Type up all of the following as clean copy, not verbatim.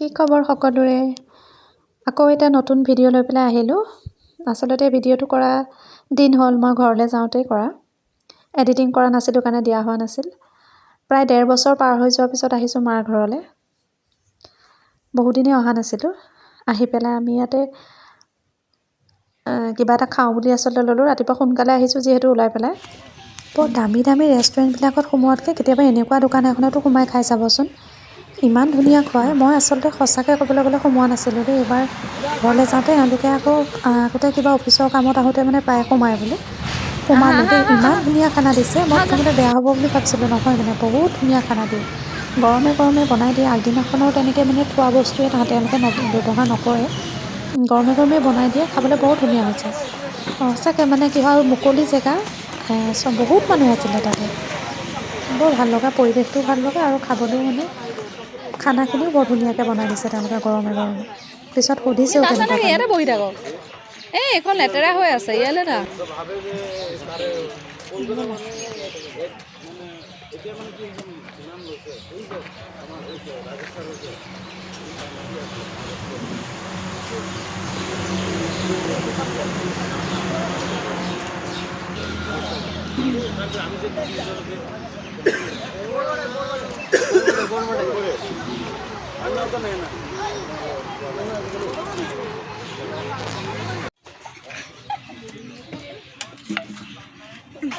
কি খবৰ সকলোৰে? আকৌ এটা নতুন ভিডিঅ' লৈ পেলাই আহিলোঁ। আচলতে ভিডিঅ'টো কৰা দিন হ'ল, মই ঘৰলৈ যাওঁতেই কৰা। এডিটিং কৰা নাছিলোঁ কাৰণে দিয়া হোৱা নাছিল। প্ৰায় 1.5 বছৰ পাৰ হৈ যোৱাৰ পিছত আহিছোঁ মাৰ ঘৰলৈ। বহুদিনেই অহা নাছিলোঁ। আহি পেলাই আমি ইয়াতে কিবা এটা খাওঁ বুলি আচলতে ল'লোঁ। ৰাতিপুৱা সোনকালে আহিছোঁ যিহেতু ওলাই পেলাই। বৰ দামী দামী ৰেষ্টুৰেণ্টবিলাকত সোমোৱাতকৈ কেতিয়াবা এনেকুৱা দোকান এখনতো সোমাই খাই চাবচোন। ইমান ধুনীয়া খুৱায়। মই আচলতে সঁচাকৈ ক'বলৈ গ'লে সোমোৱা নাছিলোঁ দেই। এইবাৰ ঘৰলৈ যাওঁতে এওঁলোকে আকৌ আগতে কিবা অফিচৰ কামত আহোঁতে মানে প্ৰায় সোমায় বোলে। সোমালোঁ দেই। ইমান ধুনীয়া খানা দিছে। মই প্ৰথমতে বেয়া হ'ব বুলি ভাবিছিলোঁ, নহয় মানে বহুত ধুনীয়া খানা দিয়ে। গৰমে গৰমে বনাই দিয়ে। আগদিনাখনৰ তেনেকৈ মানে থোৱা বস্তুৱে তেওঁলোকে ব্যৱহাৰ নকৰে। গৰমে গৰমে বনাই দিয়ে, খাবলৈ বৰ ধুনীয়া হৈছে। সঁচাকৈ মানে কি হয়, মুকলি জেগা, বহুত মানুহ আছিলে তাতে। বৰ ভাল লগা, পৰিৱেশটোও ভাল লগা আৰু খাবলৈও মানে খানাখিনিও বৰ ধুনীয়াকৈ বনাই দিছে তেওঁলোকে গৰমে গৰমে। পিছত সুধিছেও তাত কেনেকুৱা নালাগে, পালে। ইয়াতে বহি থাকক। এইখন লেতেৰা হৈ আছে, ইয়ালৈ না।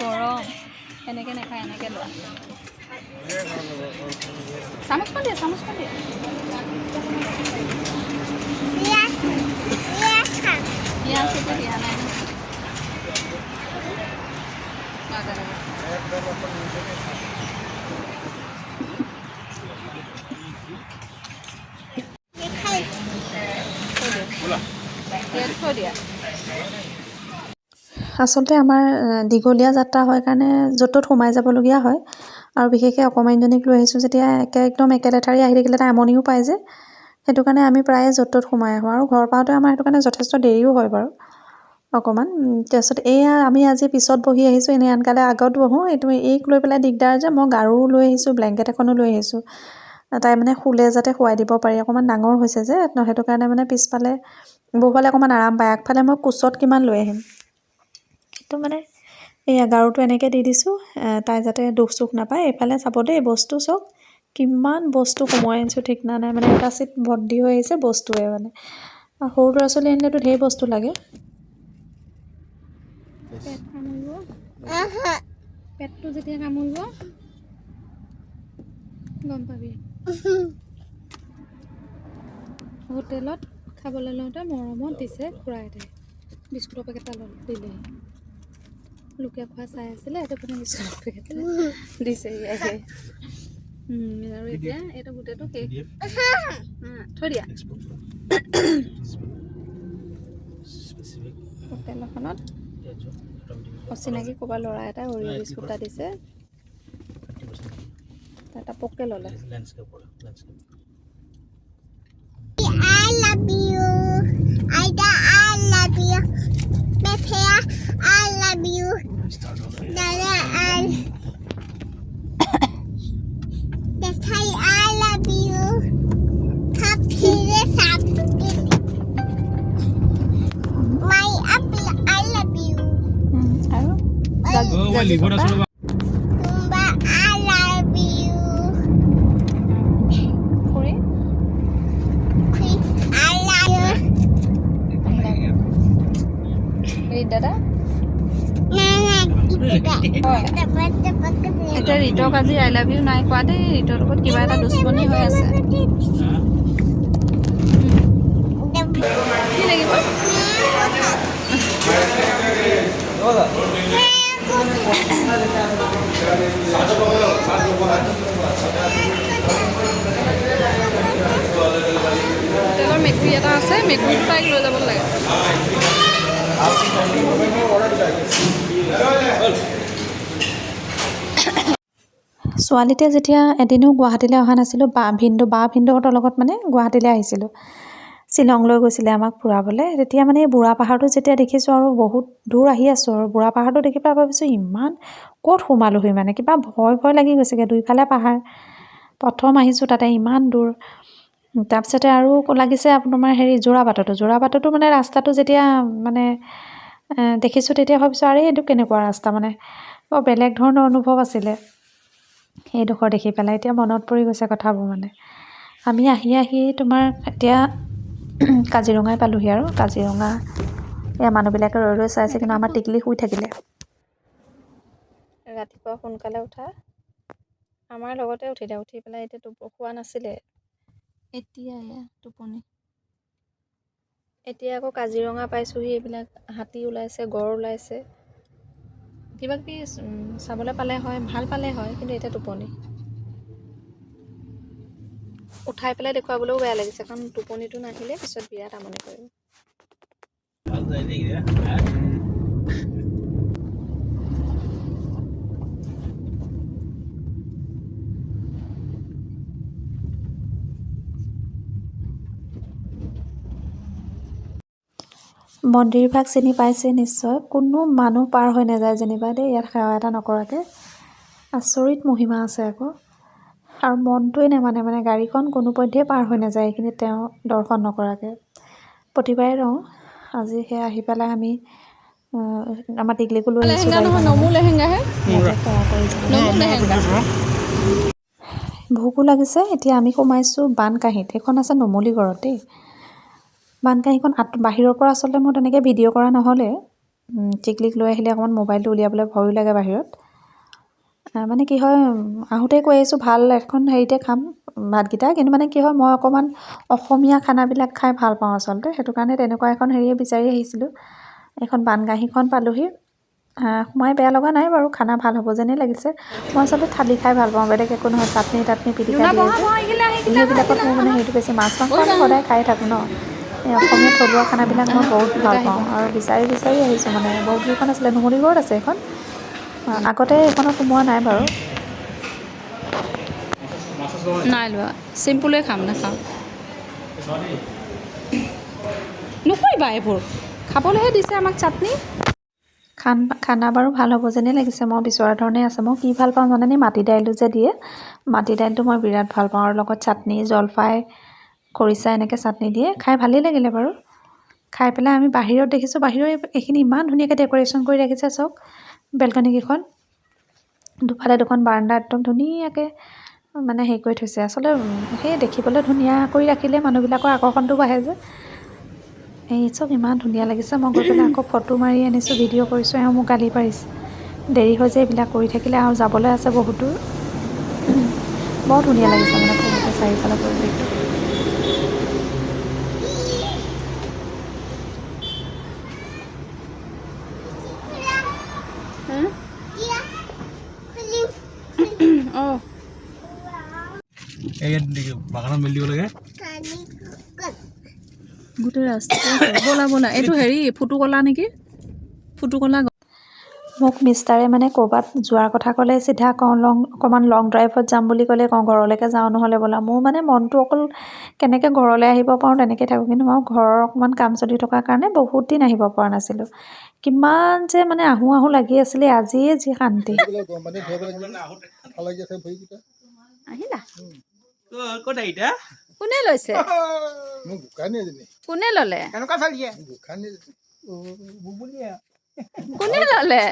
গৰম এনেকৈ নাখায়, এনেকৈ লোৱা। চামুচখন দিয়ে, চামুচখন দিয়ে। পিঁয়াজ এতিয়া দিয়া নাই। থৈ দিয়া। আচলতে আমাৰ দীঘলীয়া যাত্ৰা হয় কাৰণে য'ত ত'ত সোমাই যাবলগীয়া হয়। আৰু বিশেষকৈ অকণমানিজনীক লৈ আহিছোঁ যেতিয়া একদম একেলেঠাৰি আহি থাকিলে তাই আমনিও পায় যে, সেইটো কাৰণে আমি প্ৰায়ে য'ত ত'ত সোমাই আহোঁ। আৰু ঘৰ পাওঁতে আমাৰ সেইটো কাৰণে যথেষ্ট দেৰিও হয় বাৰু অকণমান। তাৰপিছত এয়া আমি আজি পিছত বহি আহিছোঁ, এনেই আনকালে আগত বহোঁ। এইক লৈ পেলাই দিগদাৰ যে, মই গাৰু লৈ আহিছোঁ, ব্লেংকেট এখনো লৈ আহিছোঁ। তাই মানে শুলে যাতে শুৱাই দিব পাৰি। অকণমান ডাঙৰ হৈছে যে, সেইটো কাৰণে মানে পিছফালে বহুফালে অকণমান আৰাম পায়। আগফালে মই কোচত কিমান লৈ আহিম। কিন্তু মানে এয়া গাৰুটো এনেকৈ দি দিছোঁ, তাই যাতে দুখ চুখ নাপায়। এইফালে চাব দেই, বস্তু চাওক কিমান বস্তু সোমোৱাই আনিছোঁ ঠিক নাই মানে। এটা চিট ভৰ্তি হৈ আহিছে বস্তুৱে মানে। সৰু ল'ৰা ছোৱালী আনিলেতো ঢেৰ বস্তু লাগে। পেট কামুৰিব, পেটটো যেতিয়া কামুৰিব গম পাবি। হোটেলত খাবলৈ লওঁতে মৰমত দিছে খুৰাই এটাই। বিস্কুটৰ পেকেট এটা দিলেহি। লোকে খোৱা চাই আছিলে, এইটো কাৰণে বিস্কুটৰ পেকেট দিছেহি আহি। আৰু এতিয়া এইটো গোটেইটো শেষ। থৈ দিয়া। হোটেল এখনত অচিনাকি ক'ৰবাৰ ল'ৰা এটাই অৰিঅ' বিস্কুট এটা দিছে। এটা পককৈ ল'লে। I love you. Aida, I love you. Bethia, I love you. Dada, I love you. Happy My apple, I love you. আৰু Tumba, I love you. খুৰী Chris, I love you. দাদা এতিয়া ৰিতক আজি I love you নাই কোৱা দেই। ৰিতৰ লগত কিবা এটা দুশ্মনী হৈ আছে। কি লাগিব? হোটেলৰ মেকুৰী এটা আছে, মেকুৰীটো তাইক লৈ যাব লাগে। ছোৱালীতে যেতিয়া এদিনো গুৱাহাটীলৈ অহা নাছিলোঁ, ভিনদেউহঁতৰ লগত মানে গুৱাহাটীলৈ আহিছিলোঁ। শ্বিলংলৈ গৈছিলে আমাক ফুৰাবলৈ। তেতিয়া মানে এই বুঢ়া পাহাৰটো যেতিয়া দেখিছোঁ আৰু বহুত দূৰ আহি আছোঁ আৰু বুঢ়া পাহাৰটো দেখি পেলাই ভাবিছোঁ ইমান ক'ত সোমালোহি মানে, কিবা ভয় ভয় লাগি গৈছেগৈ। দুইফালে পাহাৰ, প্ৰথম আহিছোঁ তাতে ইমান দূৰ। তাৰপিছতে আৰু লাগিছে তোমাৰ হেৰি যোৰাবাটতো মানে ৰাস্তাটো যেতিয়া মানে দেখিছোঁ তেতিয়া ভাবিছোঁ আৰে এইটো কেনেকুৱা ৰাস্তা মানে বৰ বেলেগ ধৰণৰ অনুভৱ আছিলে এইডোখৰ দেখি পেলাই এতিয়া মনত পৰি গৈছে কথাবোৰ মানে আমি আহি তোমাৰ এতিয়া কাজিৰঙাই পালোহি আৰু কাজিৰঙা এয়া মানুহবিলাকে ৰৈ চাইছে কিন্তু আমাৰ টিকলি শুই থাকিলে ৰাতিপুৱা সোনকালে উঠা আমাৰ লগতে উঠিলে উঠি পেলাই এতিয়া শুৱা নাছিলে এতিয়া টোপনি এতিয়া আকৌ কাজিৰঙা পাইছোঁহি এইবিলাক হাতী ওলাইছে গড় ওলাইছে কিবা কিবি চাবলৈ পালে হয় ভাল পালে হয় কিন্তু এতিয়া টোপনি উঠাই পেলাই দেখুৱাবলৈও বেয়া লাগিছে কাৰণ টোপনিটো নাহিলে পিছত বিৰাট আমনি কৰিম মন্দিৰভাগ চিনি পাইছে নিশ্চয় কোনো মানুহ পাৰ হৈ নাযায় যেনিবা দেই ইয়াত সেৱা এটা নকৰাকৈ আচৰিত মহিমা আছে আকৌ আৰু মনটোৱে নেমানে মানে গাড়ীখন কোনোপধ্যেই পাৰ হৈ নাযায় এইখিনি তেওঁ দৰ্শন নকৰাকৈ প্ৰতিবাৰে ৰওঁ আজি সেয়া আহি পেলাই আমি আমাৰ টিকলিকো লৈ আহিছোঁ লেহেংগা নহয় নমু লেহেংগাহে ভোকো লাগিছে এতিয়া আমি সোমাইছোঁ বানকাঁহীত সেইখন আছে নুমলীগড়ত দেই বানকাঁহীখন বাহিৰৰ পৰা আচলতে মই তেনেকৈ ভিডিঅ' কৰা নহ'লে টিকলিক লৈ আহিলে অকণমান মোবাইলটো উলিয়াবলৈ ভয়ো লাগে বাহিৰত মানে কি হয় আহোঁতে কৈ আহিছোঁ ভাল এখন হেৰিতে খাম ভাতকেইটা কিন্তু মানে কি হয় মই অকণমান অসমীয়া খানাবিলাক খাই ভাল পাওঁ আচলতে সেইটো কাৰণে তেনেকুৱা এখন হেৰিয়ে বিচাৰি আহিছিলোঁ এখন বানকাঁহীখন পালোঁহি সোমাই বেয়া লগা নাই বাৰু খানা ভাল হ'ব যেনেই লাগিছে মই আচলতে থালি খাই ভাল পাওঁ বেলেগ একো নহয় চাটনি পিটিকা দিয়ে যে সেইবিলাকত মোৰ মানে সেইটো বেছি মাছ মাংস আমি সদায় খাই থাকোঁ ন এই অসমীয়া থলুৱা খানাবিলাক মই বহুত ভাল পাওঁ আৰু বিচাৰি আহিছোঁ মানে বহুত কেইখন আছিলে নুমলীগড়ত আছে এইখন আগতে এইখনত সোমোৱা নাই বাৰু নাই লোৱা চিম্পুলে খাম নাখাওঁ নকৰিবা এইবোৰ খাবলৈহে দিছে আমাক চাটনি খানা বাৰু ভাল হ'ব যেনেই লাগিছে মই বিচৰা ধৰণে আছে মই কি ভাল পাওঁ জানেনে মাটি দাইলটো যে দিয়ে মাটি দাইলটো মই বিৰাট ভাল পাওঁ আৰু লগত চাটনি জলফাই খৰিচা এনেকৈ চাটনি দিয়ে খাই ভালেই লাগিলে বাৰু খাই পেলাই আমি বাহিৰত দেখিছোঁ বাহিৰৰ এইখিনি ইমান ধুনীয়াকৈ ডেক'ৰেশ্যন কৰি ৰাখিছে চাওক বেলকনিকেইখন দুফালে দুখন বাৰাণ্ডা একদম ধুনীয়াকৈ মানে হেৰি কৰি থৈছে আচলতে সেই দেখিবলৈ ধুনীয়া কৰি ৰাখিলে মানুহবিলাকৰ আকৰ্ষণটো বাঢ়ে যে এই চব ইমান ধুনীয়া লাগিছে মই গৈ পেলাই আকৌ ফটো মাৰি আনিছোঁ ভিডিঅ' কৰিছোঁ এওঁ মোক গালি পাৰিছে দেৰি হৈ যে এইবিলাক কৰি থাকিলে আৰু যাবলৈ আছে বহুত দূৰ বৰ ধুনীয়া লাগিছে মানে গোটেই চাৰিওফালৰ পৰিৱেশটো অঁ এই বাগানত মেলি দিব লাগে গোটেই ৰাস্তা ব'লা এইটো হেৰি ফুটুকলা নেকি ফুটুকলা মোক মিষ্টাৰে মানে ক'ৰবাত যোৱাৰ কথা ক'লে চিধা কওঁ অকণমান লং ড্ৰাইভত যাম বুলি ক'লে কওঁ ঘৰলৈকে যাওঁ নহ'লে ব'লা মোৰ মানে মনটো অকল কেনেকৈ ঘৰলৈ আহিব পাৰোঁ তেনেকৈ থাকোঁ কিন্তু মই ঘৰৰ অকণমান কাম চলি থকাৰ কাৰণে বহুত দিন আহিব পৰা নাছিলোঁ কিমান যে মানে আহোঁ লাগি আছিলে আজিয়ে যি শান্তি আহিলা কোনে লৈছে কোনে ল'লে কোনে ল'লে